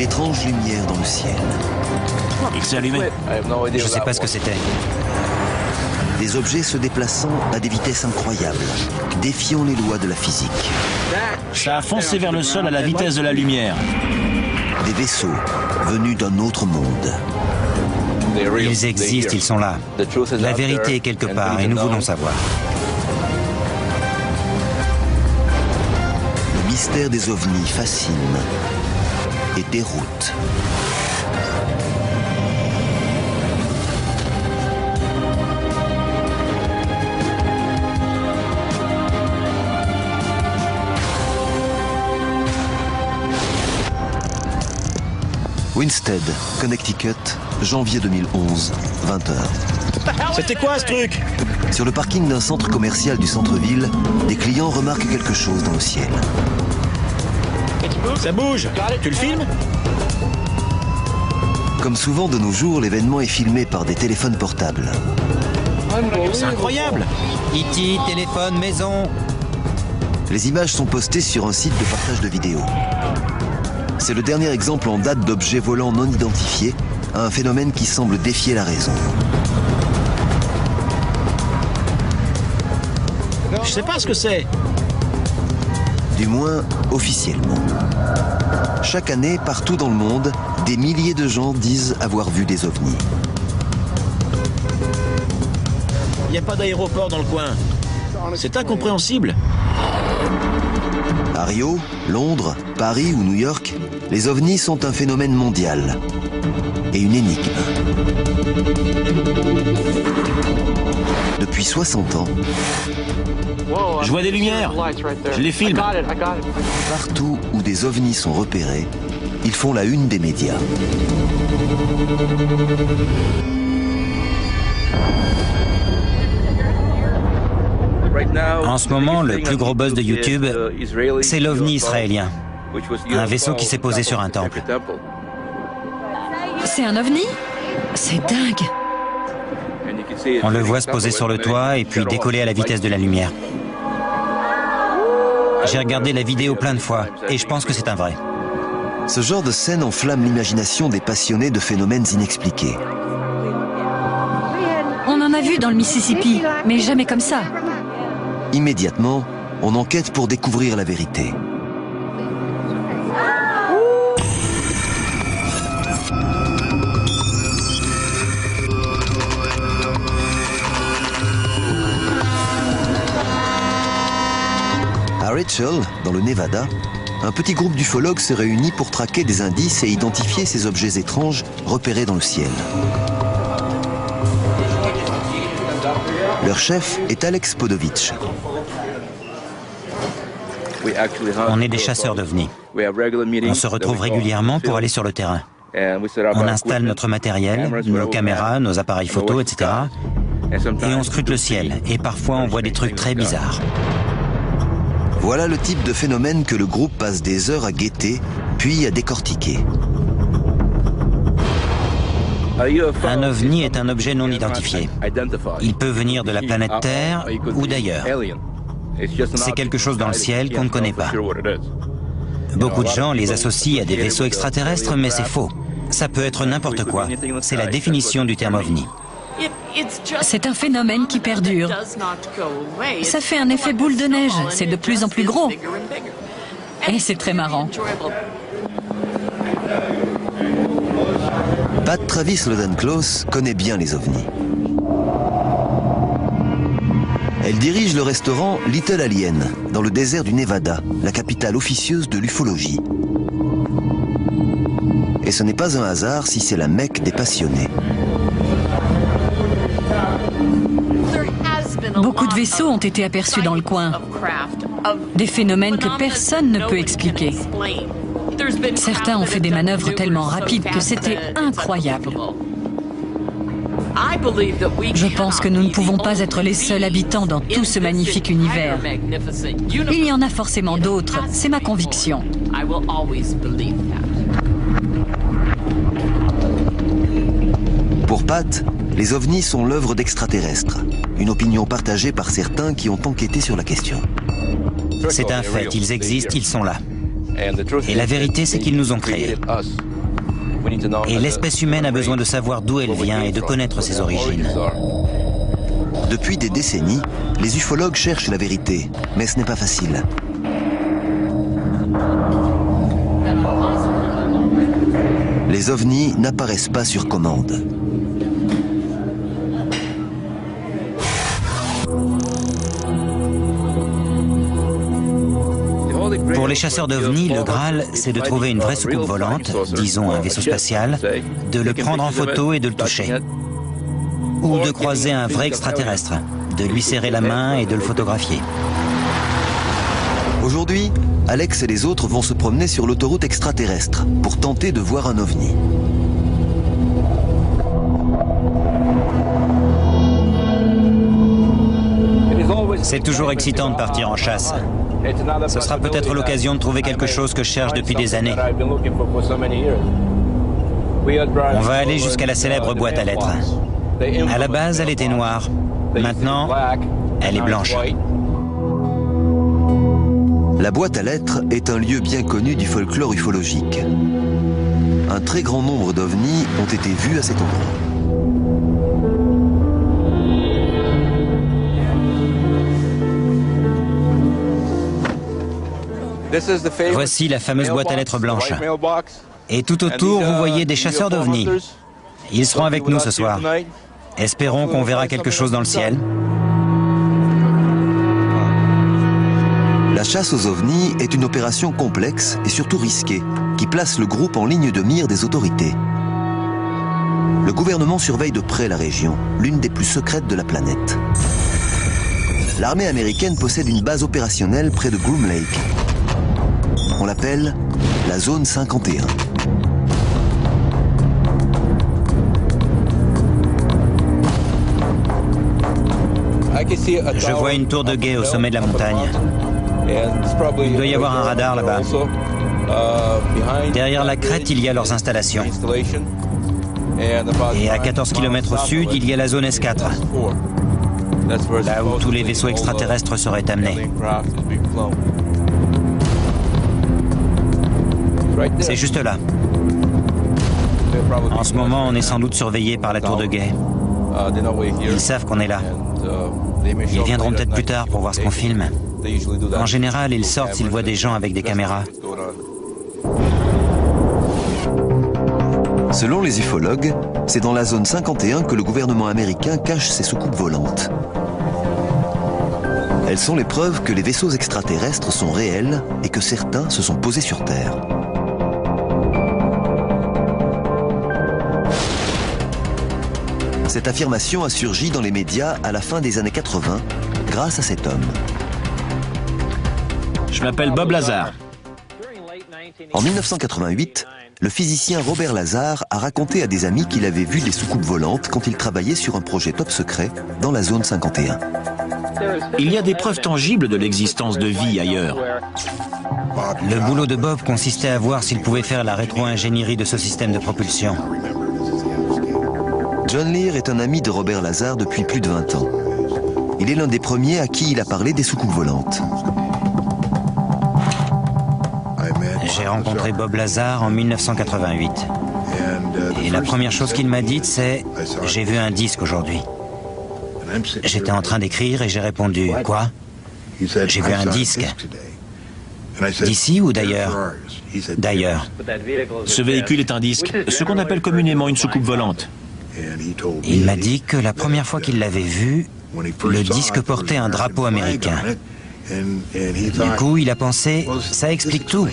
étrange lumière dans le ciel. Il s'est allumé. Je ne sais pas ce que c'était. Des objets se déplaçant à des vitesses incroyables, défiant les lois de la physique. Ça a foncé vers le sol à la vitesse de la lumière. Des vaisseaux venus d'un autre monde. Ils existent, ils sont là. La vérité est quelque part et nous voulons savoir. Le mystère des ovnis fascine et déroute. Winstead, Connecticut, janvier 2011, 20h. C'était quoi ce truc? Sur le parking d'un centre commercial du centre-ville, des clients remarquent quelque chose dans le ciel. Ça bouge. Tu le filmes? Comme souvent de nos jours, l'événement est filmé par des téléphones portables. C'est incroyable. E.T., téléphone, maison. Les images sont postées sur un site de partage de vidéos. C'est le dernier exemple en date d'objets volants non identifiés, un phénomène qui semble défier la raison. Je sais pas ce que c'est. Du moins, officiellement. Chaque année, partout dans le monde, des milliers de gens disent avoir vu des ovnis. Il n'y a pas d'aéroport dans le coin. C'est incompréhensible. À Rio, Londres, Paris ou New York, les ovnis sont un phénomène mondial et une énigme. Depuis 60 ans, Je vois des lumières. Je les filme. partout où des ovnis sont repérés, ils font la une des médias. En ce moment, le plus gros buzz de YouTube, c'est l'OVNI israélien. Un vaisseau qui s'est posé sur un temple. C'est un ovni? C'est dingue. On le voit se poser sur le toit et puis décoller à la vitesse de la lumière. J'ai regardé la vidéo plein de fois et je pense que c'est un vrai. Ce genre de scène enflamme l'imagination des passionnés de phénomènes inexpliqués. On en a vu dans le Mississippi, mais jamais comme ça. Immédiatement, on enquête pour découvrir la vérité. À Rachel, dans le Nevada, un petit groupe d'ufologues se réunit pour traquer des indices et identifier ces objets étranges repérés dans le ciel. Leur chef est Alex Podovitch. On est des chasseurs d'OVNI. On se retrouve régulièrement pour aller sur le terrain. On installe notre matériel, nos caméras, nos appareils photo, etc. Et on scrute le ciel. Et parfois on voit des trucs très bizarres. Voilà le type de phénomène que le groupe passe des heures à guetter, puis à décortiquer. Un OVNI est un objet non identifié. Il peut venir de la planète Terre ou d'ailleurs. C'est quelque chose dans le ciel qu'on ne connaît pas. Beaucoup de gens les associent à des vaisseaux extraterrestres, mais c'est faux. Ça peut être n'importe quoi. C'est la définition du terme OVNI. C'est un phénomène qui perdure. Ça fait un effet boule de neige, c'est de plus en plus gros. Et c'est très marrant. Pat Travis Lodenclos connaît bien les ovnis. Elle dirige le restaurant Little Alien, dans le désert du Nevada, la capitale officieuse de l'ufologie. Et ce n'est pas un hasard si c'est la Mecque des passionnés. Beaucoup de vaisseaux ont été aperçus dans le coin. Des phénomènes que personne ne peut expliquer. Certains ont fait des manœuvres tellement rapides que c'était incroyable. Je pense que nous ne pouvons pas être les seuls habitants dans tout ce magnifique univers. Il y en a forcément d'autres, c'est ma conviction. Pour Pat, les ovnis sont l'œuvre d'extraterrestres. Une opinion partagée par certains qui ont enquêté sur la question. C'est un fait, ils existent, ils sont là. Et la vérité, c'est qu'ils nous ont créés. Et l'espèce humaine a besoin de savoir d'où elle vient et de connaître ses origines. Depuis des décennies, les ufologues cherchent la vérité, mais ce n'est pas facile. Les ovnis n'apparaissent pas sur commande. Pour les chasseurs d'ovnis, le Graal, c'est de trouver une vraie soucoupe volante, disons un vaisseau spatial, de le prendre en photo et de le toucher. Ou de croiser un vrai extraterrestre, de lui serrer la main et de le photographier. Aujourd'hui, Alex et les autres vont se promener sur l'autoroute extraterrestre pour tenter de voir un ovni. C'est toujours excitant de partir en chasse. Ce sera peut-être l'occasion de trouver quelque chose que je cherche depuis des années. On va aller jusqu'à la célèbre boîte à lettres. À la base, elle était noire. Maintenant, elle est blanche. La boîte à lettres est un lieu bien connu du folklore ufologique. Un très grand nombre d'ovnis ont été vus à cet endroit. Voici la fameuse boîte à lettres blanche. Et tout autour, vous voyez des chasseurs d'ovnis. Ils seront avec nous ce soir. Espérons qu'on verra quelque chose dans le ciel. La chasse aux ovnis est une opération complexe et surtout risquée, qui place le groupe en ligne de mire des autorités. Le gouvernement surveille de près la région, l'une des plus secrètes de la planète. L'armée américaine possède une base opérationnelle près de Groom Lake. On l'appelle la zone 51. Je vois une tour de guet au sommet de la montagne. Il doit y avoir un radar là-bas. Derrière la crête, il y a leurs installations. Et à 14 km au sud, il y a la zone S4. Là où tous les vaisseaux extraterrestres seraient amenés. C'est juste là. En ce moment, on est sans doute surveillé par la tour de guet. Ils savent qu'on est là. Ils viendront peut-être plus tard pour voir ce qu'on filme. En général, ils sortent s'ils voient des gens avec des caméras. Selon les ufologues, c'est dans la zone 51 que le gouvernement américain cache ses soucoupes volantes. Elles sont les preuves que les vaisseaux extraterrestres sont réels et que certains se sont posés sur Terre. Cette affirmation a surgi dans les médias à la fin des années 80 grâce à cet homme. Je m'appelle Bob Lazar. En 1988, le physicien Robert Lazar a raconté à des amis qu'il avait vu des soucoupes volantes quand il travaillait sur un projet top secret dans la zone 51. Il y a des preuves tangibles de l'existence de vie ailleurs. Le boulot de Bob consistait à voir s'il pouvait faire la rétro-ingénierie de ce système de propulsion. John Lear est un ami de Robert Lazar depuis plus de 20 ans. Il est l'un des premiers à qui il a parlé des soucoupes volantes. J'ai rencontré Bob Lazar en 1988. Et la première chose qu'il m'a dite, c'est « J'ai vu un disque aujourd'hui ». J'étais en train d'écrire et j'ai répondu « Quoi ?» J'ai vu un disque. D'ici ou d'ailleurs? D'ailleurs. Ce véhicule est un disque, ce qu'on appelle communément une soucoupe volante. Il m'a dit que la première fois qu'il l'avait vu, le disque portait un drapeau américain. Du coup, il a pensé, ça explique tout.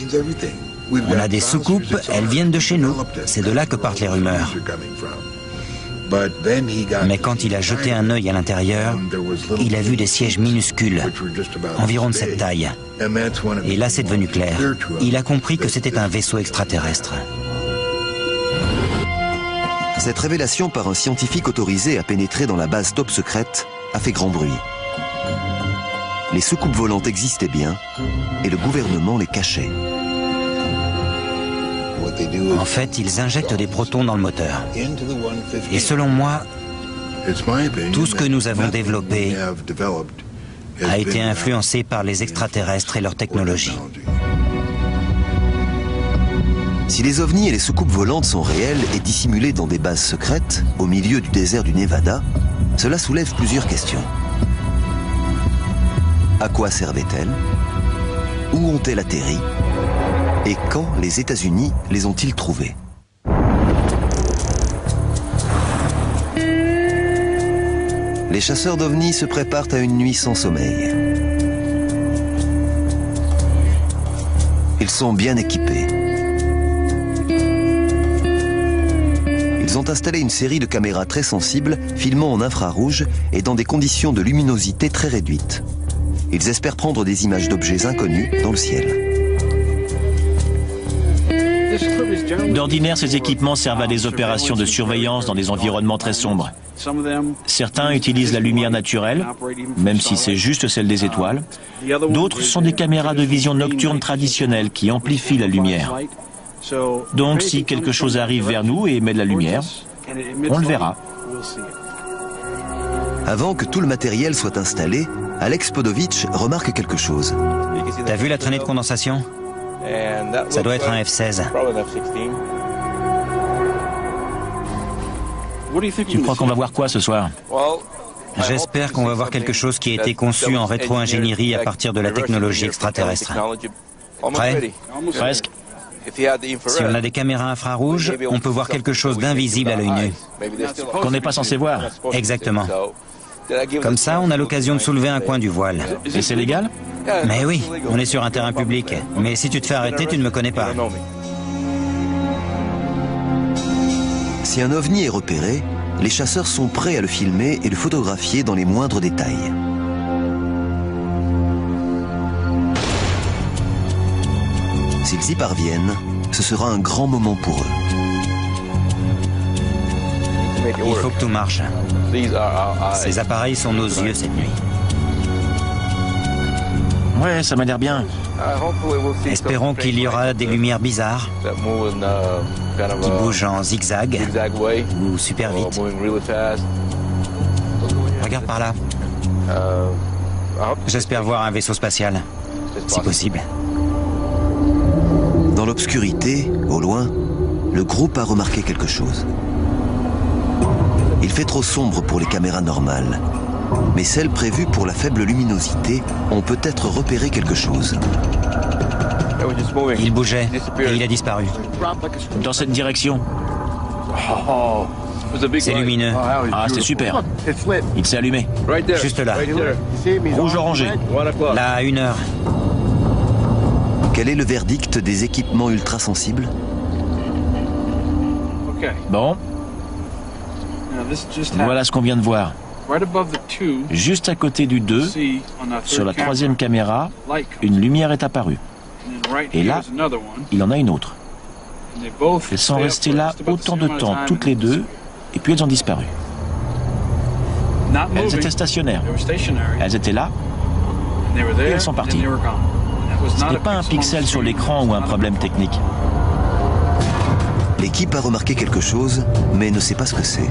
On a des soucoupes, elles viennent de chez nous. C'est de là que partent les rumeurs. Mais quand il a jeté un œil à l'intérieur, il a vu des sièges minuscules, environ de cette taille. Et là, c'est devenu clair. Il a compris que c'était un vaisseau extraterrestre. Cette révélation par un scientifique autorisé à pénétrer dans la base top secrète a fait grand bruit. Les soucoupes volantes existaient bien et le gouvernement les cachait. En fait, ils injectent des protons dans le moteur. Et selon moi, tout ce que nous avons développé a été influencé par les extraterrestres et leur technologie. Si les ovnis et les soucoupes volantes sont réels et dissimulés dans des bases secrètes, au milieu du désert du Nevada, cela soulève plusieurs questions. À quoi servaient-elles? Où ont-elles atterri? Et quand les États-Unis les ont-ils trouvées? Les chasseurs d'ovnis se préparent à une nuit sans sommeil. Ils sont bien équipés. Ils ont installé une série de caméras très sensibles, filmant en infrarouge et dans des conditions de luminosité très réduites. Ils espèrent prendre des images d'objets inconnus dans le ciel. D'ordinaire, ces équipements servent à des opérations de surveillance dans des environnements très sombres. Certains utilisent la lumière naturelle, même si c'est juste celle des étoiles. D'autres sont des caméras de vision nocturne traditionnelles qui amplifient la lumière. Donc si quelque chose arrive vers nous et émet de la lumière, on le verra. Avant que tout le matériel soit installé, Alex Podovitch remarque quelque chose. T'as vu la traînée de condensation? Ça doit être un F-16. Tu crois qu'on va voir quoi ce soir? J'espère qu'on va voir quelque chose qui a été conçu en rétro-ingénierie à partir de la technologie extraterrestre. Prêt? Presque. Si on a des caméras infrarouges, on peut voir quelque chose d'invisible à l'œil nu. Qu'on n'est pas censé voir. Exactement. Comme ça, on a l'occasion de soulever un coin du voile. Et c'est légal? Mais oui, on est sur un terrain public. Mais si tu te fais arrêter, tu ne me connais pas. Si un ovni est repéré, les chasseurs sont prêts à le filmer et le photographier dans les moindres détails. S'ils y parviennent, ce sera un grand moment pour eux. Il faut que tout marche. Ces appareils sont nos yeux cette nuit. Ouais, ça m'a l'air bien. Espérons qu'il y aura des lumières bizarres qui bougent en zigzag ou super vite. Regarde par là. J'espère voir un vaisseau spatial, si possible. Dans l'obscurité, au loin, le groupe a remarqué quelque chose. Il fait trop sombre pour les caméras normales, mais celles prévues pour la faible luminosité ont peut-être repéré quelque chose. Il bougeait et il a disparu. Dans cette direction. C'est lumineux. Ah, c'est super. Il s'est allumé. Juste là. Rouge orangé. Là, à 1 heure. Quel est le verdict des équipements ultrasensibles? Bon. Voilà ce qu'on vient de voir. Juste à côté du 2, sur la 3e caméra, une lumière est apparue. Et là, il en a une autre. Elles sont restées là autant de temps, toutes les deux, et puis elles ont disparu. Elles étaient stationnaires. Elles étaient là, et elles sont parties. Ce n'est pas un pixel sur l'écran ou un problème technique. L'équipe a remarqué quelque chose, mais ne sait pas ce que c'est.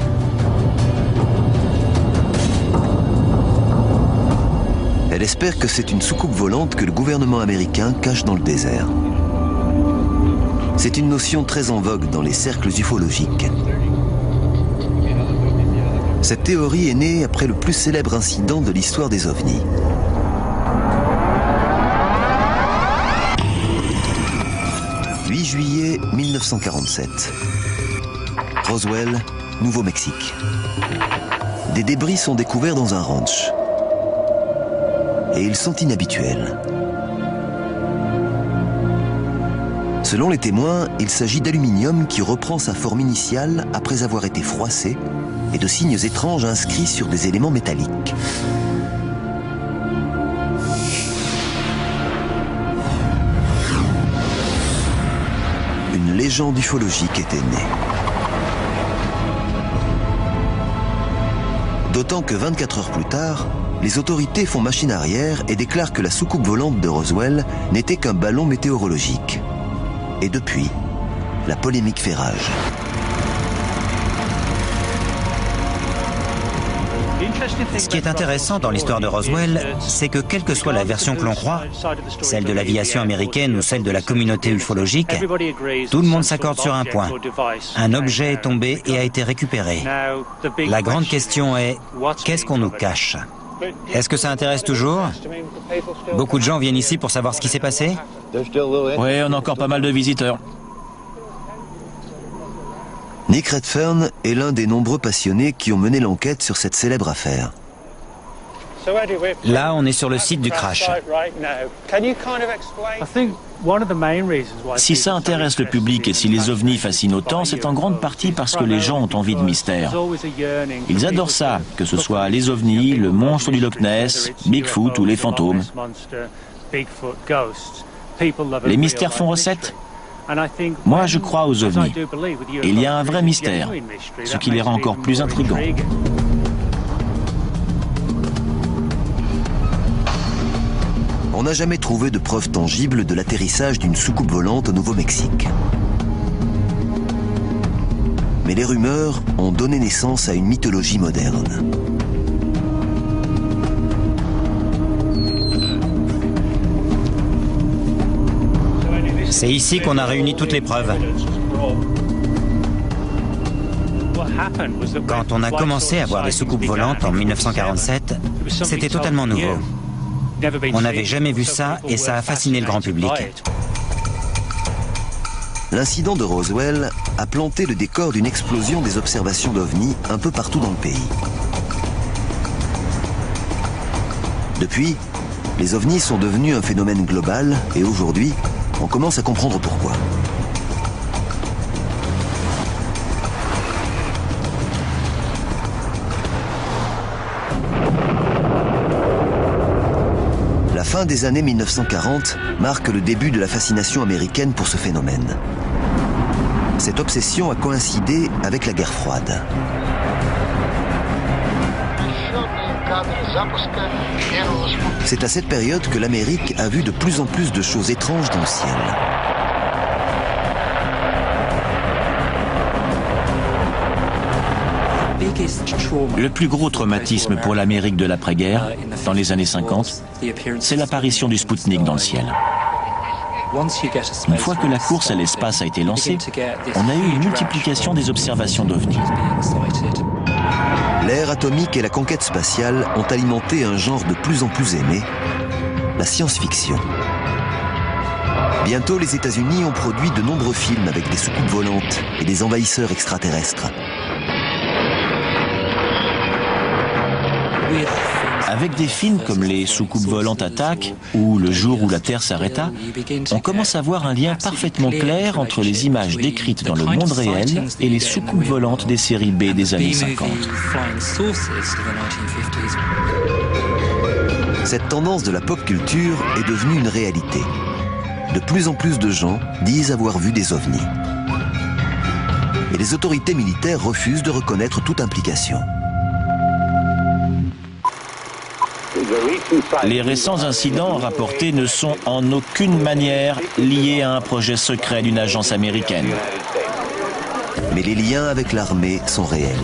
Elle espère que c'est une soucoupe volante que le gouvernement américain cache dans le désert. C'est une notion très en vogue dans les cercles ufologiques. Cette théorie est née après le plus célèbre incident de l'histoire des ovnis. « 8 juillet 1947. Roswell, Nouveau-Mexique. Des débris sont découverts dans un ranch. Et ils sont inhabituels. Selon les témoins, il s'agit d'aluminium qui reprend sa forme initiale après avoir été froissé et de signes étranges inscrits sur des éléments métalliques. Une légende ufologique était née. D'autant que 24 heures plus tard, les autorités font machine arrière et déclarent que la soucoupe volante de Roswell n'était qu'un ballon météorologique. Et depuis, la polémique fait rage. Ce qui est intéressant dans l'histoire de Roswell, c'est que quelle que soit la version que l'on croit, celle de l'aviation américaine ou celle de la communauté ufologique, tout le monde s'accorde sur un point. Un objet est tombé et a été récupéré. La grande question est, qu'est-ce qu'on nous cache? Est-ce que ça intéresse toujours? Beaucoup de gens viennent ici pour savoir ce qui s'est passé? Oui, on a encore pas mal de visiteurs. Nick Redfern est l'un des nombreux passionnés qui ont mené l'enquête sur cette célèbre affaire. Là, on est sur le site du crash. Si ça intéresse le public et si les ovnis fascinent autant, c'est en grande partie parce que les gens ont envie de mystère. Ils adorent ça, que ce soit les ovnis, le monstre du Loch Ness, Bigfoot ou les fantômes. Les mystères font recette. Moi, je crois aux ovnis. Et il y a un vrai mystère, ce qui les rend encore plus intrigants. On n'a jamais trouvé de preuves tangibles de l'atterrissage d'une soucoupe volante au Nouveau-Mexique. Mais les rumeurs ont donné naissance à une mythologie moderne. C'est ici qu'on a réuni toutes les preuves. Quand on a commencé à voir des soucoupes volantes en 1947, c'était totalement nouveau. On n'avait jamais vu ça et ça a fasciné le grand public. L'incident de Roswell a planté le décor d'une explosion des observations d'ovnis un peu partout dans le pays. Depuis, les ovnis sont devenus un phénomène global et aujourd'hui, on commence à comprendre pourquoi. La fin des années 1940 marque le début de la fascination américaine pour ce phénomène. Cette obsession a coïncidé avec la guerre froide. C'est à cette période que l'Amérique a vu de plus en plus de choses étranges dans le ciel. Le plus gros traumatisme pour l'Amérique de l'après-guerre, dans les années 50, c'est l'apparition du Spoutnik dans le ciel. Une fois que la course à l'espace a été lancée, on a eu une multiplication des observations d'ovnis. L'ère atomique et la conquête spatiale ont alimenté un genre de plus en plus aimé, la science-fiction. Bientôt, les États-Unis ont produit de nombreux films avec des soucoupes volantes et des envahisseurs extraterrestres. Avec des films comme Les soucoupes volantes attaquent ou Le jour où la Terre s'arrêta, on commence à voir un lien parfaitement clair entre les images décrites dans le monde réel et les soucoupes volantes des séries B des années 50. Cette tendance de la pop culture est devenue une réalité. De plus en plus de gens disent avoir vu des ovnis. Et les autorités militaires refusent de reconnaître toute implication. Les récents incidents rapportés ne sont en aucune manière liés à un projet secret d'une agence américaine. Mais les liens avec l'armée sont réels.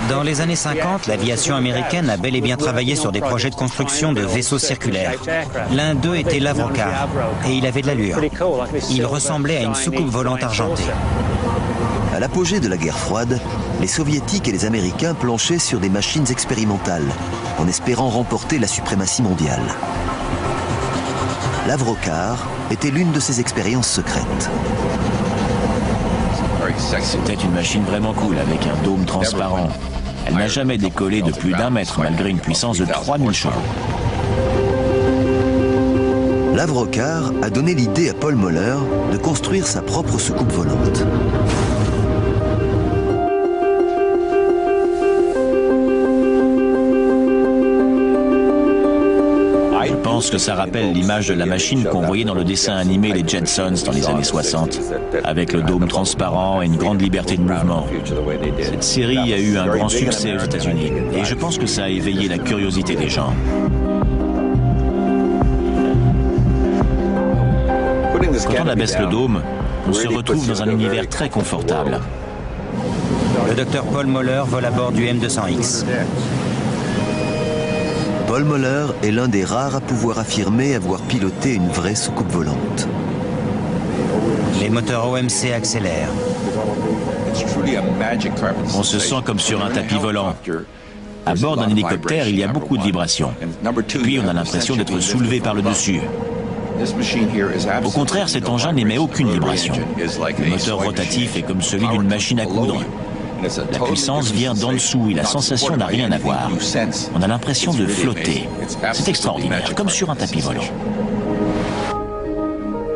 Dans les années 50, l'aviation américaine a bel et bien travaillé sur des projets de construction de vaisseaux circulaires. L'un d'eux était l'Avrocar, et il avait de l'allure. Il ressemblait à une soucoupe volante argentée. À l'apogée de la guerre froide, les Soviétiques et les Américains planchaient sur des machines expérimentales, en espérant remporter la suprématie mondiale. L'Avrocar était l'une de ces expériences secrètes. C'était une machine vraiment cool, avec un dôme transparent. Elle n'a jamais décollé de plus d'1 mètre, malgré une puissance de 3000 chevaux. L'Avrocar a donné l'idée à Paul Moeller de construire sa propre soucoupe volante. Je pense que ça rappelle l'image de la machine qu'on voyait dans le dessin animé Les Jetsons dans les années 60, avec le dôme transparent et une grande liberté de mouvement. Cette série a eu un grand succès aux États-Unis et je pense que ça a éveillé la curiosité des gens. Quand on abaisse le dôme, On se retrouve dans un univers très confortable. Le docteur Paul Moeller vole à bord du M200X. Paul Moeller est l'un des rares à pouvoir affirmer avoir piloté une vraie soucoupe volante. Les moteurs OMC accélèrent. On se sent comme sur un tapis volant. À bord d'un hélicoptère, il y a beaucoup de vibrations. Puis on a l'impression d'être soulevé par le dessus. Au contraire, cet engin n'émet aucune vibration. Le moteur rotatif est comme celui d'une machine à coudre. La puissance vient d'en dessous et la sensation n'a rien à voir. On a l'impression de flotter. C'est extraordinaire, comme sur un tapis volant.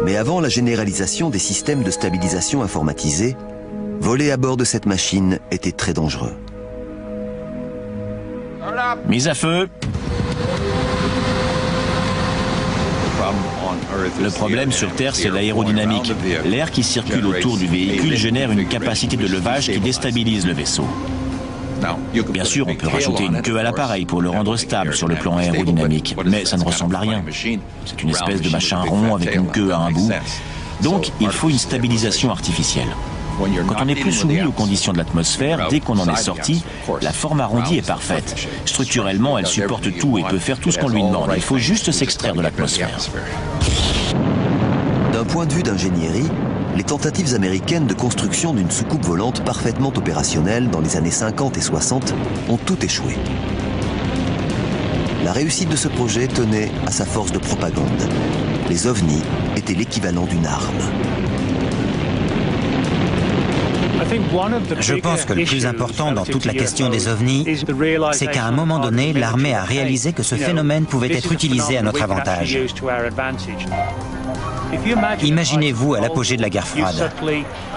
Mais avant la généralisation des systèmes de stabilisation informatisés, voler à bord de cette machine était très dangereux. Mise à feu. Le problème sur Terre, c'est l'aérodynamique. L'air qui circule autour du véhicule génère une capacité de levage qui déstabilise le vaisseau. Bien sûr, on peut rajouter une queue à l'appareil pour le rendre stable sur le plan aérodynamique, mais ça ne ressemble à rien. C'est une espèce de machin rond avec une queue à un bout. Donc, il faut une stabilisation artificielle. Quand on n'est plus soumis aux conditions de l'atmosphère, dès qu'on en est sorti, la forme arrondie est parfaite. Structurellement, elle supporte tout et peut faire tout ce qu'on lui demande. Il faut juste s'extraire de l'atmosphère. D'un point de vue d'ingénierie, les tentatives américaines de construction d'une soucoupe volante parfaitement opérationnelle dans les années 50 et 60 ont toutes échoué. La réussite de ce projet tenait à sa force de propagande. Les ovnis étaient l'équivalent d'une arme. Je pense que le plus important dans toute la question des ovnis, c'est qu'à un moment donné, l'armée a réalisé que ce phénomène pouvait être utilisé à notre avantage. Imaginez-vous à l'apogée de la guerre froide.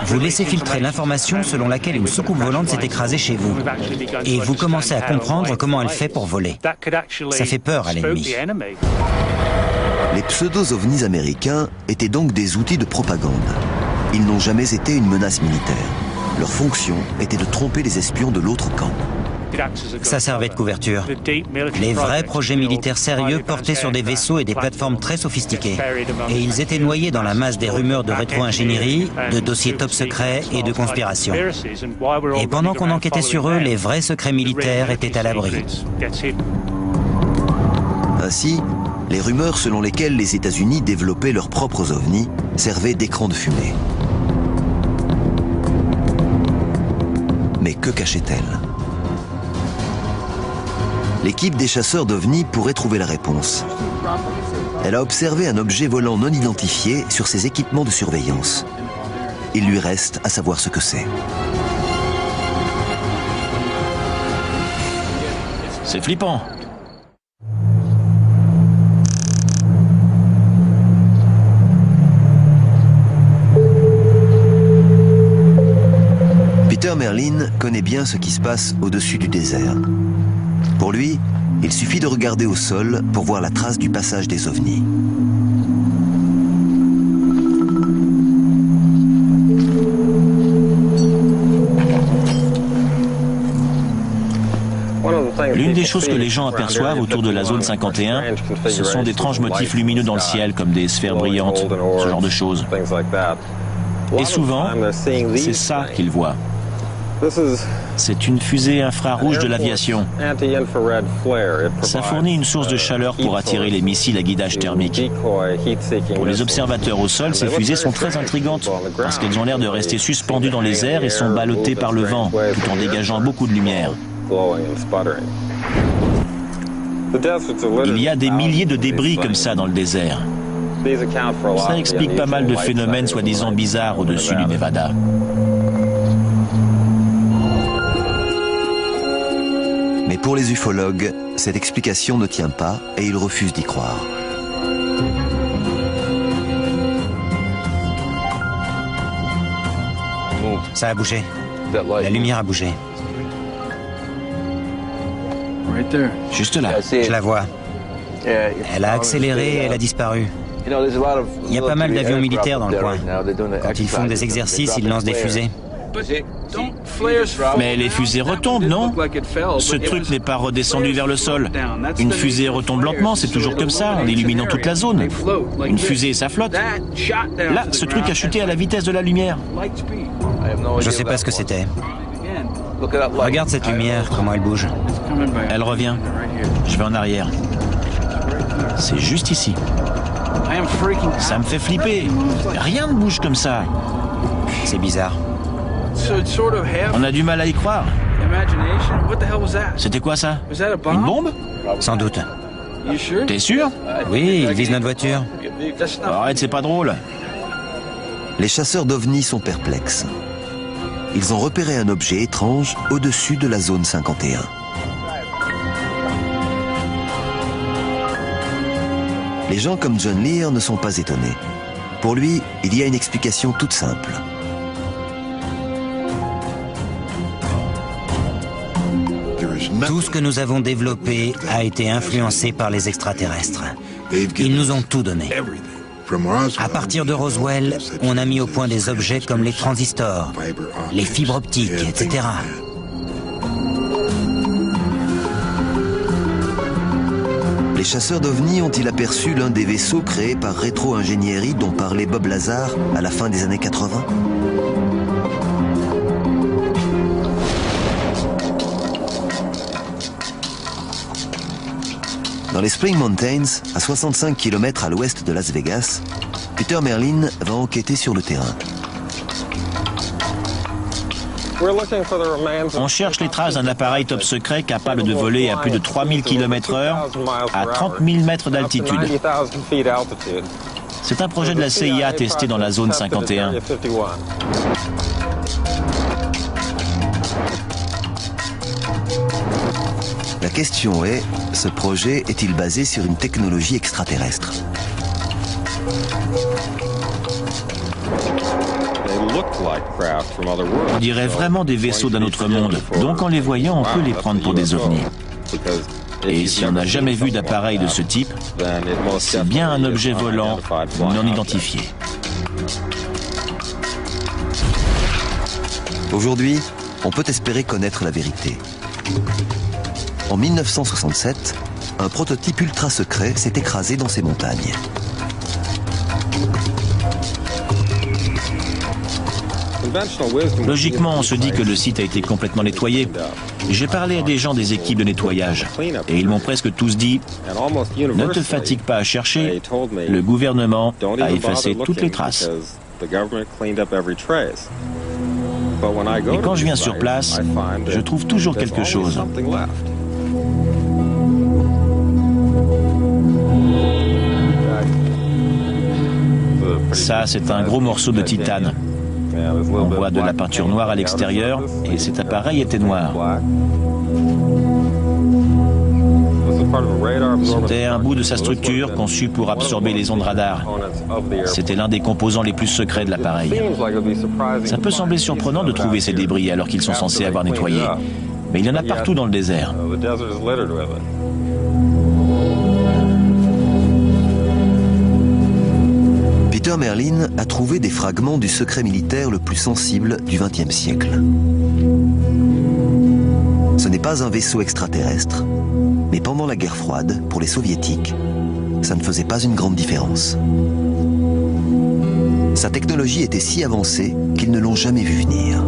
Vous laissez filtrer l'information selon laquelle une soucoupe volante s'est écrasée chez vous. Et vous commencez à comprendre comment elle fait pour voler. Ça fait peur à l'ennemi. Les pseudo-ovnis américains étaient donc des outils de propagande. Ils n'ont jamais été une menace militaire. Leur fonction était de tromper les espions de l'autre camp. Ça servait de couverture. Les vrais projets militaires sérieux portaient sur des vaisseaux et des plateformes très sophistiquées. Et ils étaient noyés dans la masse des rumeurs de rétro-ingénierie, de dossiers top secrets et de conspirations. Et pendant qu'on enquêtait sur eux, les vrais secrets militaires étaient à l'abri. Ainsi, les rumeurs selon lesquelles les États-Unis développaient leurs propres ovnis servaient d'écran de fumée. Mais que cachait-elle ? L'équipe des chasseurs d'ovnis pourrait trouver la réponse. Elle a observé un objet volant non identifié sur ses équipements de surveillance. Il lui reste à savoir ce que c'est. C'est flippant. Peter Merlin connaît bien ce qui se passe au-dessus du désert. Pour lui, il suffit de regarder au sol pour voir la trace du passage des ovnis. L'une des choses que les gens aperçoivent autour de la zone 51, ce sont d'étranges motifs lumineux dans le ciel, comme des sphères brillantes, ce genre de choses. Et souvent, c'est ça qu'ils voient. C'est une fusée infrarouge de l'aviation. Ça fournit une source de chaleur pour attirer les missiles à guidage thermique. Pour les observateurs au sol, ces fusées sont très intrigantes parce qu'elles ont l'air de rester suspendues dans les airs et sont ballottées par le vent, tout en dégageant beaucoup de lumière. Il y a des milliers de débris comme ça dans le désert. Ça explique pas mal de phénomènes soi-disant bizarres au-dessus du Nevada. Mais pour les ufologues, cette explication ne tient pas et ils refusent d'y croire. Ça a bougé. La lumière a bougé. Juste là. Je la vois. Elle a accéléré et elle a disparu. Il y a pas mal d'avions militaires dans le coin. Quand ils font des exercices, ils lancent des fusées. Mais les fusées retombent, non? Ce truc n'est pas redescendu vers le sol. Une fusée retombe lentement, c'est toujours comme ça, en illuminant toute la zone. Une fusée, ça flotte. Là, ce truc a chuté à la vitesse de la lumière. Je sais pas ce que c'était. Regarde cette lumière, comment elle bouge. Elle revient. Je vais en arrière. C'est juste ici. Ça me fait flipper. Rien ne bouge comme ça. C'est bizarre. On a du mal à y croire. C'était quoi ça? Une bombe? Sans doute. T'es sûr? Oui, il vise notre voiture. Arrête, c'est pas drôle. Les chasseurs d'ovnis sont perplexes. Ils ont repéré un objet étrange au-dessus de la zone 51. Les gens comme John Lear ne sont pas étonnés. Pour lui, il y a une explication toute simple. Tout ce que nous avons développé a été influencé par les extraterrestres. Ils nous ont tout donné. À partir de Roswell, on a mis au point des objets comme les transistors, les fibres optiques, etc. Les chasseurs d'ovnis ont-ils aperçu l'un des vaisseaux créés par rétro-ingénierie dont parlait Bob Lazar à la fin des années 80? Dans les Spring Mountains, à 65 km à l'ouest de Las Vegas, Peter Merlin va enquêter sur le terrain. On cherche les traces d'un appareil top secret capable de voler à plus de 3000 km/h à 30 000 mètres d'altitude. C'est un projet de la CIA testé dans la zone 51. La question est, ce projet est-il basé sur une technologie extraterrestre? On dirait vraiment des vaisseaux d'un autre monde, donc en les voyant, on peut les prendre pour des ovnis. Et si on n'a jamais vu d'appareil de ce type, c'est bien un objet volant non identifié. Aujourd'hui, on peut espérer connaître la vérité. En 1967, un prototype ultra secret s'est écrasé dans ces montagnes. Logiquement, on se dit que le site a été complètement nettoyé. J'ai parlé à des gens des équipes de nettoyage et ils m'ont presque tous dit « Ne te fatigue pas à chercher, le gouvernement a effacé toutes les traces. » Et quand je viens sur place, je trouve toujours quelque chose. Ça, c'est un gros morceau de titane. On voit de la peinture noire à l'extérieur et cet appareil était noir. C'était un bout de sa structure conçu pour absorber les ondes radar. C'était l'un des composants les plus secrets de l'appareil. Ça peut sembler surprenant de trouver ces débris alors qu'ils sont censés avoir nettoyé, mais il y en a partout dans le désert. Peter Merlin a trouvé des fragments du secret militaire le plus sensible du XXe siècle. Ce n'est pas un vaisseau extraterrestre, mais pendant la guerre froide, pour les soviétiques, ça ne faisait pas une grande différence. Sa technologie était si avancée qu'ils ne l'ont jamais vu venir,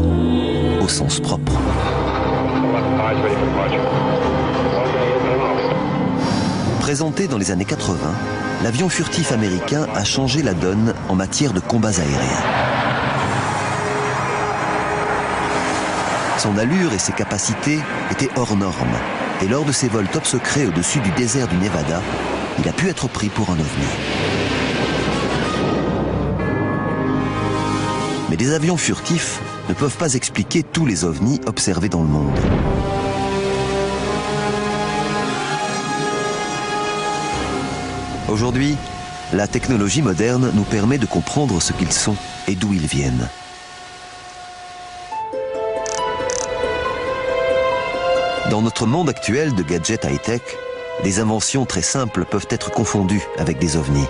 au sens propre. Présenté dans les années 80, l'avion furtif américain a changé la donne en matière de combats aériens. Son allure et ses capacités étaient hors normes, et lors de ses vols top secrets au-dessus du désert du Nevada, il a pu être pris pour un ovni. Mais des avions furtifs ne peuvent pas expliquer tous les ovnis observés dans le monde. Aujourd'hui, la technologie moderne nous permet de comprendre ce qu'ils sont et d'où ils viennent. Dans notre monde actuel de gadgets high-tech, des inventions très simples peuvent être confondues avec des ovnis.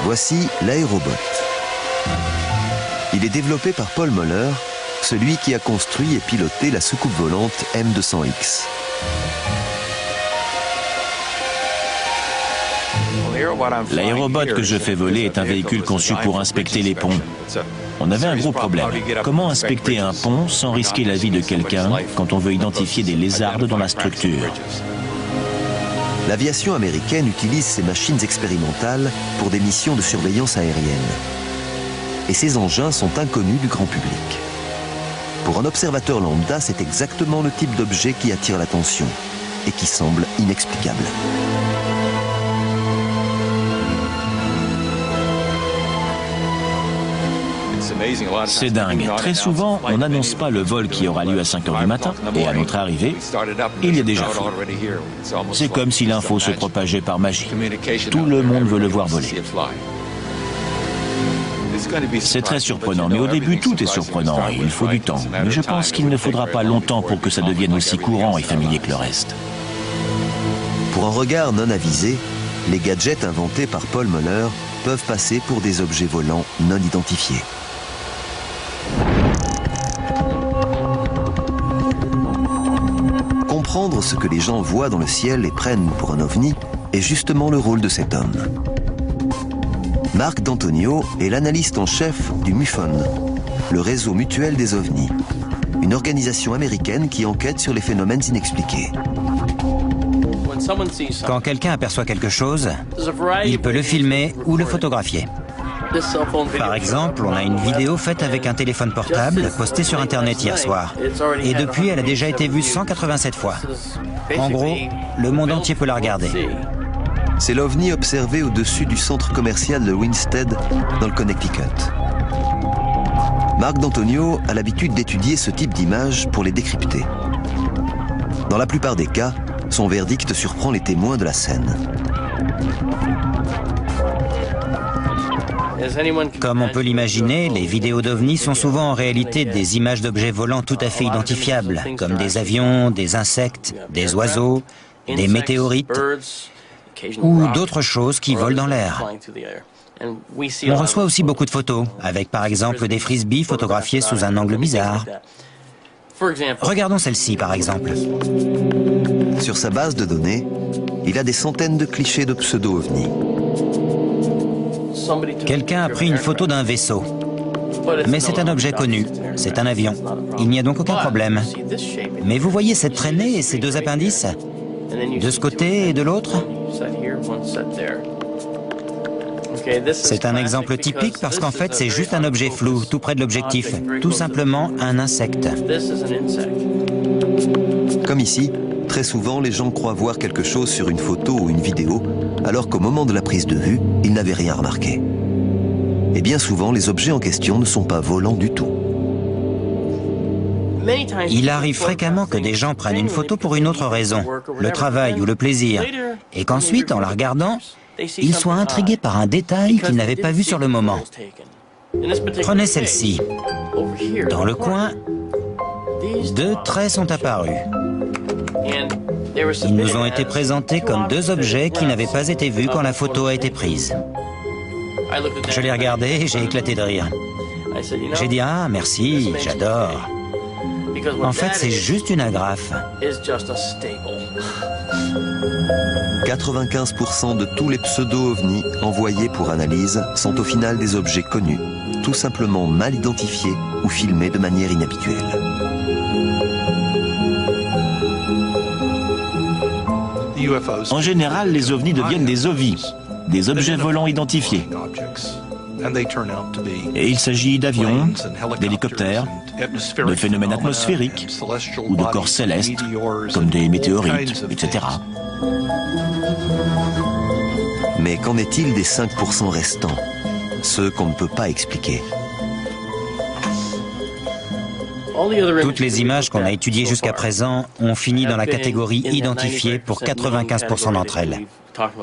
Voici l'aérobot. Il est développé par Paul Muller, celui qui a construit et piloté la soucoupe volante M200X. L'aérobot que je fais voler est un véhicule conçu pour inspecter les ponts. On avait un gros problème. Comment inspecter un pont sans risquer la vie de quelqu'un quand on veut identifier des lézardes dans la structure? L'aviation américaine utilise ces machines expérimentales pour des missions de surveillance aérienne. Et ces engins sont inconnus du grand public. Pour un observateur lambda, c'est exactement le type d'objet qui attire l'attention et qui semble inexplicable. C'est dingue. Très souvent, on n'annonce pas le vol qui aura lieu à 5 h du matin, et à notre arrivée, il y a déjà fini. C'est comme si l'info se propageait par magie. Tout le monde veut le voir voler. C'est très surprenant, mais au début, tout est surprenant et il faut du temps. Mais je pense qu'il ne faudra pas longtemps pour que ça devienne aussi courant et familier que le reste. Pour un regard non avisé, les gadgets inventés par Paul Muller peuvent passer pour des objets volants non identifiés. Comprendre ce que les gens voient dans le ciel et prennent pour un ovni est justement le rôle de cet homme. Marc D'Antonio est l'analyste en chef du MUFON, le réseau mutuel des ovnis, une organisation américaine qui enquête sur les phénomènes inexpliqués. Quand quelqu'un aperçoit quelque chose, il peut le filmer ou le photographier. Par exemple, on a une vidéo faite avec un téléphone portable postée sur Internet hier soir. Et depuis, elle a déjà été vue 187 fois. En gros, le monde entier peut la regarder. C'est l'OVNI observé au-dessus du centre commercial de Winstead, dans le Connecticut. Marc D'Antonio a l'habitude d'étudier ce type d'images pour les décrypter. Dans la plupart des cas, son verdict surprend les témoins de la scène. Comme on peut l'imaginer, les vidéos d'OVNI sont souvent en réalité des images d'objets volants tout à fait identifiables, comme des avions, des insectes, des oiseaux, des météorites ou d'autres choses qui volent dans l'air. On reçoit aussi beaucoup de photos, avec par exemple des frisbees photographiés sous un angle bizarre. Regardons celle-ci par exemple. Sur sa base de données, il a des centaines de clichés de pseudo-ovnis. Quelqu'un a pris une photo d'un vaisseau. Mais c'est un objet connu, c'est un avion. Il n'y a donc aucun problème. Mais vous voyez cette traînée et ces deux appendices? De ce côté et de l'autre? C'est un exemple typique parce qu'en fait c'est juste un objet flou, tout près de l'objectif. Tout simplement un insecte. Comme ici, très souvent les gens croient voir quelque chose sur une photo ou une vidéo, alors qu'au moment de la prise de vue, ils n'avaient rien remarqué. Et bien souvent, les objets en question ne sont pas volants du tout. Il arrive fréquemment que des gens prennent une photo pour une autre raison, le travail ou le plaisir, et qu'ensuite, en la regardant, ils soient intrigués par un détail qu'ils n'avaient pas vu sur le moment. Prenez celle-ci. Dans le coin, deux traits sont apparus. Ils nous ont été présentés comme deux objets qui n'avaient pas été vus quand la photo a été prise. Je l'ai regardé et j'ai éclaté de rire. J'ai dit « Ah, merci, j'adore ». En fait, c'est juste une agrafe. 95% de tous les pseudo-ovnis envoyés pour analyse sont au final des objets connus, tout simplement mal identifiés ou filmés de manière inhabituelle. En général, les ovnis deviennent des OVI, des objets volants identifiés. Et il s'agit d'avions, d'hélicoptères, de phénomènes atmosphériques ou de corps célestes, comme des météorites, etc. Mais qu'en est-il des 5% restants, ceux qu'on ne peut pas expliquer? Toutes les images qu'on a étudiées jusqu'à présent ont fini dans la catégorie identifiée pour 95% d'entre elles.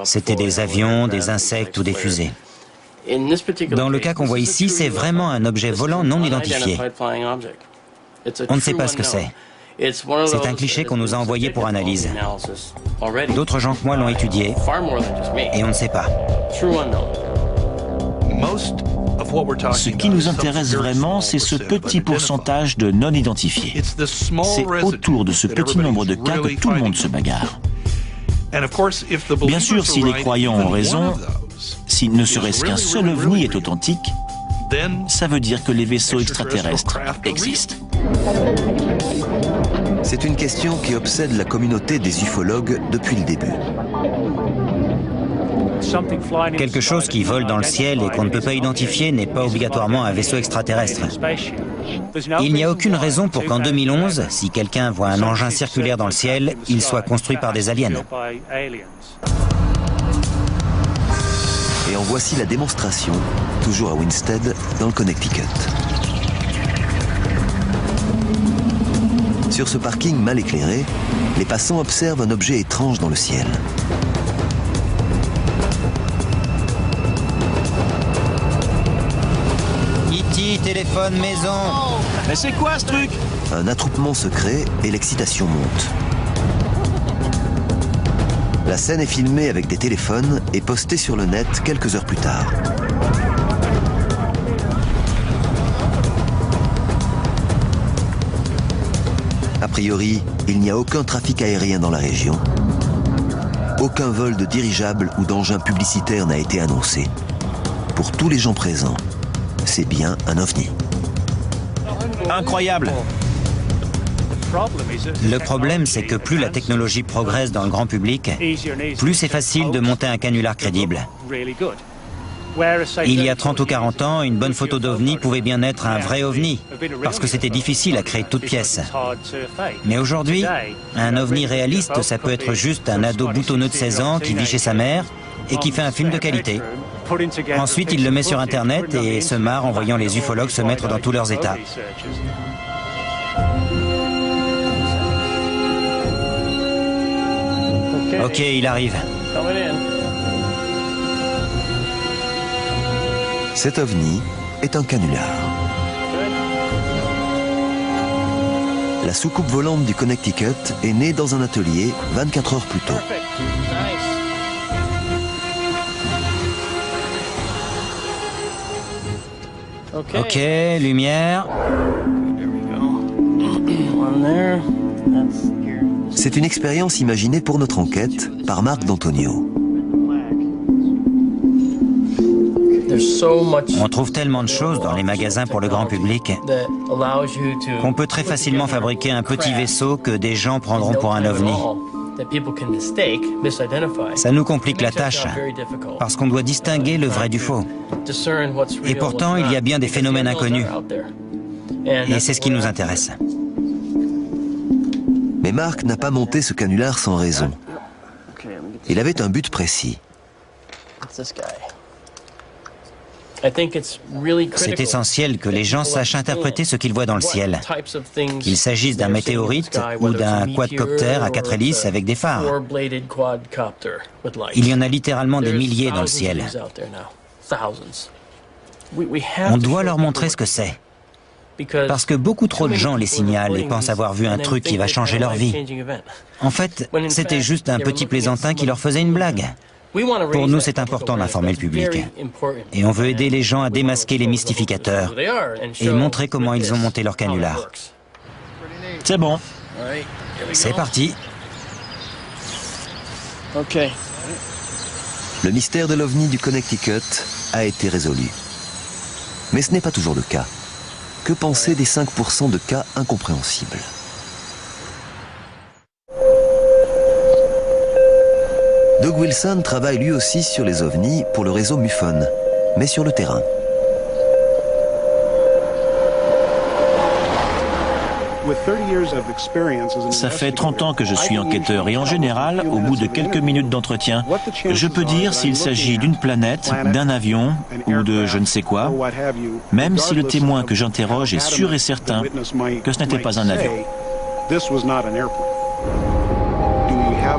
C'était des avions, des insectes ou des fusées. Dans le cas qu'on voit ici, c'est vraiment un objet volant non identifié. On ne sait pas ce que c'est. C'est un cliché qu'on nous a envoyé pour analyse. D'autres gens que moi l'ont étudié et on ne sait pas. Ce qui nous intéresse vraiment, c'est ce petit pourcentage de non identifiés. C'est autour de ce petit nombre de cas que tout le monde se bagarre. Bien sûr, si les croyants ont raison, si ne serait-ce qu'un seul ovni est authentique, ça veut dire que les vaisseaux extraterrestres existent. C'est une question qui obsède la communauté des ufologues depuis le début. Quelque chose qui vole dans le ciel et qu'on ne peut pas identifier n'est pas obligatoirement un vaisseau extraterrestre. Il n'y a aucune raison pour qu'en 2011, si quelqu'un voit un engin circulaire dans le ciel, il soit construit par des aliens. Et en voici la démonstration, toujours à Winstead, dans le Connecticut. Sur ce parking mal éclairé, les passants observent un objet étrange dans le ciel. E.T. téléphone maison. Mais c'est quoi ce truc? Un attroupement secret et l'excitation monte. La scène est filmée avec des téléphones et postée sur le net quelques heures plus tard. A priori, il n'y a aucun trafic aérien dans la région. Aucun vol de dirigeables ou d'engins publicitaires n'a été annoncé. Pour tous les gens présents, c'est bien un ovni. Incroyable! Le problème, c'est que plus la technologie progresse dans le grand public, plus c'est facile de monter un canular crédible. Il y a 30 ou 40 ans, une bonne photo d'ovni pouvait bien être un vrai ovni, parce que c'était difficile à créer de toutes pièces. Mais aujourd'hui, un ovni réaliste, ça peut être juste un ado boutonneux de 16 ans qui vit chez sa mère et qui fait un film de qualité. Ensuite, il le met sur Internet et se marre en voyant les ufologues se mettre dans tous leurs états. Ok, il arrive. Cet ovni est un canular. La soucoupe volante du Connecticut est née dans un atelier 24 heures plus tôt. Ok, lumière. C'est une expérience imaginée pour notre enquête par Marc D'Antonio. On trouve tellement de choses dans les magasins pour le grand public qu'on peut très facilement fabriquer un petit vaisseau que des gens prendront pour un ovni. Ça nous complique la tâche, parce qu'on doit distinguer le vrai du faux. Et pourtant, il y a bien des phénomènes inconnus. Et c'est ce qui nous intéresse. Mais Marc n'a pas monté ce canular sans raison. Il avait un but précis. C'est essentiel que les gens sachent interpréter ce qu'ils voient dans le ciel, qu'il s'agisse d'un météorite ou d'un quadcoptère à 4 hélices avec des phares. Il y en a littéralement des milliers dans le ciel. On doit leur montrer ce que c'est, parce que beaucoup trop de gens les signalent et pensent avoir vu un truc qui va changer leur vie. En fait, c'était juste un petit plaisantin qui leur faisait une blague. Pour nous, c'est important d'informer le public. Et on veut aider les gens à démasquer les mystificateurs et montrer comment ils ont monté leur canular. C'est bon. C'est parti. Le mystère de l'OVNI du Connecticut a été résolu. Mais ce n'est pas toujours le cas. Que penser des 5% de cas incompréhensibles ? Doug Wilson travaille lui aussi sur les ovnis pour le réseau MUFON, mais sur le terrain. Ça fait 30 ans que je suis enquêteur et en général, au bout de quelques minutes d'entretien, je peux dire s'il s'agit d'une planète, d'un avion ou de je ne sais quoi, même si le témoin que j'interroge est sûr et certain que ce n'était pas un avion.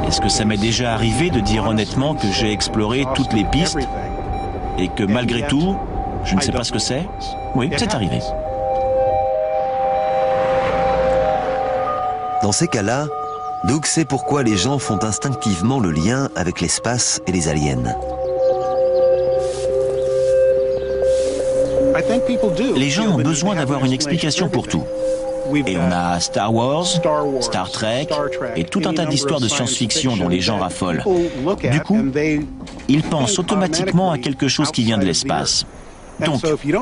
Est-ce que ça m'est déjà arrivé de dire honnêtement que j'ai exploré toutes les pistes et que malgré tout, je ne sais pas ce que c'est? Oui, c'est arrivé. Dans ces cas-là, Doug sait pourquoi les gens font instinctivement le lien avec l'espace et les aliens. Les gens ont besoin d'avoir une explication pour tout. Et on a Star Wars, Star Trek et tout un tas d'histoires de science-fiction dont les gens raffolent. Du coup, ils pensent automatiquement à quelque chose qui vient de l'espace. Donc,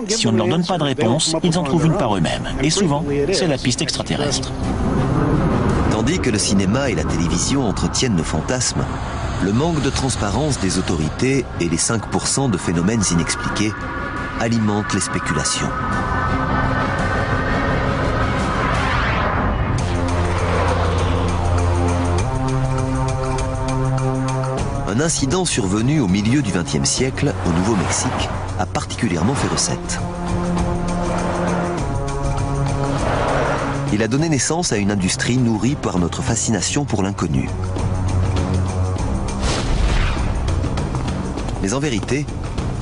si on ne leur donne pas de réponse, ils en trouvent une par eux-mêmes. Et souvent, c'est la piste extraterrestre. Tandis que le cinéma et la télévision entretiennent nos fantasmes, le manque de transparence des autorités et les 5% de phénomènes inexpliqués alimentent les spéculations. Un incident survenu au milieu du XXe siècle, au Nouveau-Mexique, a particulièrement fait recette. Il a donné naissance à une industrie nourrie par notre fascination pour l'inconnu. Mais en vérité,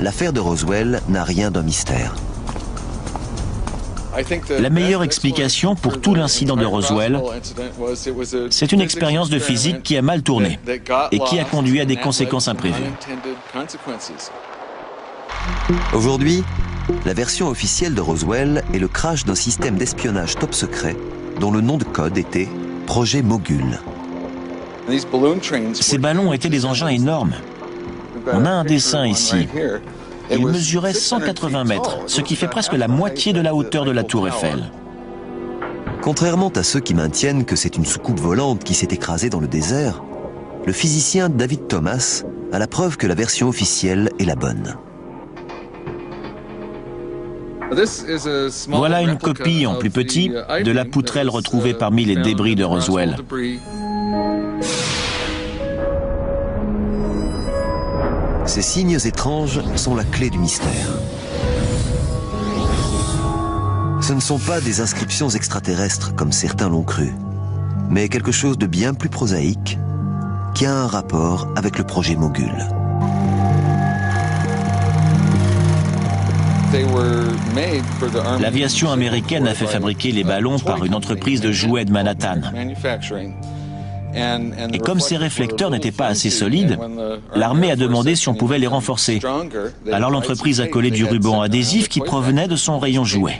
l'affaire de Roswell n'a rien d'un mystère. La meilleure explication pour tout l'incident de Roswell, c'est une expérience de physique qui a mal tourné et qui a conduit à des conséquences imprévues. Aujourd'hui, la version officielle de Roswell est le crash d'un système d'espionnage top secret dont le nom de code était Projet Mogul. Ces ballons étaient des engins énormes. On a un dessin ici. Il mesurait 180 mètres, ce qui fait presque la moitié de la hauteur de la tour Eiffel. Contrairement à ceux qui maintiennent que c'est une soucoupe volante qui s'est écrasée dans le désert, le physicien David Thomas a la preuve que la version officielle est la bonne. Voilà une copie en plus petit de la poutrelle retrouvée parmi les débris de Roswell. Ces signes étranges sont la clé du mystère. Ce ne sont pas des inscriptions extraterrestres comme certains l'ont cru, mais quelque chose de bien plus prosaïque qui a un rapport avec le projet Mogul. L'aviation américaine a fait fabriquer les ballons par une entreprise de jouets de Manhattan. Et comme ces réflecteurs n'étaient pas assez solides, l'armée a demandé si on pouvait les renforcer. Alors l'entreprise a collé du ruban adhésif qui provenait de son rayon jouet.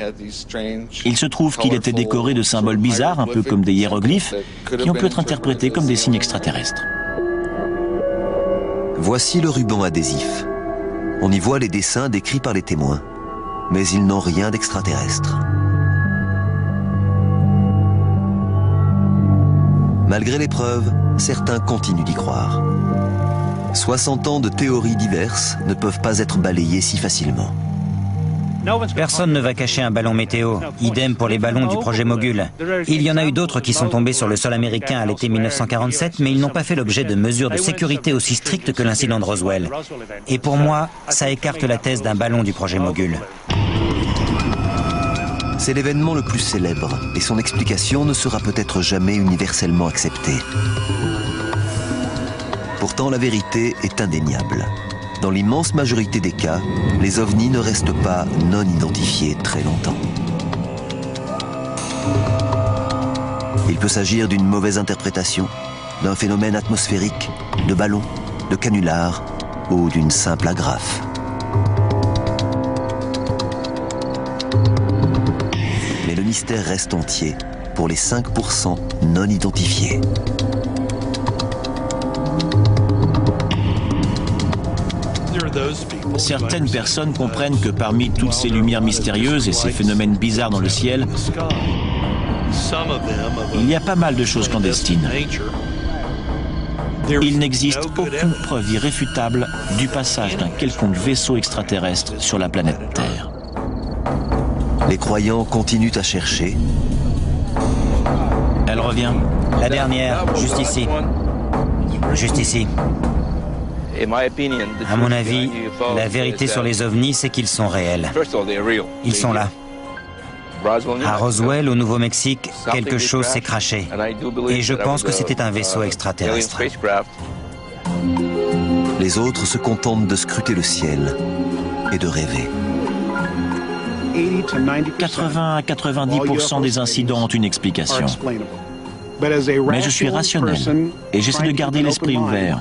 Il se trouve qu'il était décoré de symboles bizarres, un peu comme des hiéroglyphes, qui ont pu être interprétés comme des signes extraterrestres. Voici le ruban adhésif. On y voit les dessins décrits par les témoins, mais ils n'ont rien d'extraterrestre. Malgré les preuves, certains continuent d'y croire. 60 ans de théories diverses ne peuvent pas être balayées si facilement. Personne ne va cacher un ballon météo. Idem pour les ballons du projet Mogul. Il y en a eu d'autres qui sont tombés sur le sol américain à l'été 1947, mais ils n'ont pas fait l'objet de mesures de sécurité aussi strictes que l'incident de Roswell. Et pour moi, ça écarte la thèse d'un ballon du projet Mogul. C'est l'événement le plus célèbre et son explication ne sera peut-être jamais universellement acceptée. Pourtant, la vérité est indéniable. Dans l'immense majorité des cas, les ovnis ne restent pas non identifiés très longtemps. Il peut s'agir d'une mauvaise interprétation, d'un phénomène atmosphérique, de ballon, de canular ou d'une simple agrafe. Mais le mystère reste entier pour les 5% non identifiés. Certaines personnes comprennent que parmi toutes ces lumières mystérieuses et ces phénomènes bizarres dans le ciel, il y a pas mal de choses clandestines. Il n'existe aucune preuve irréfutable du passage d'un quelconque vaisseau extraterrestre sur la planète Terre. Les croyants continuent à chercher. Elle revient. La dernière, juste ici. Juste ici. À mon avis, la vérité sur les ovnis, c'est qu'ils sont réels. Ils sont là. À Roswell, au Nouveau-Mexique, quelque chose s'est craché. Et je pense que c'était un vaisseau extraterrestre. Les autres se contentent de scruter le ciel et de rêver. 80 à 90% des incidents ont une explication. Mais je suis rationnel et j'essaie de garder l'esprit ouvert.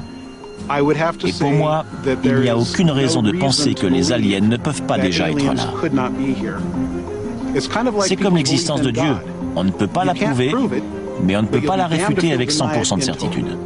Et pour moi, il n'y a aucune raison de penser que les aliens ne peuvent pas déjà être là. C'est comme l'existence de Dieu. On ne peut pas la prouver, mais on ne peut pas la réfuter avec 100% de certitude.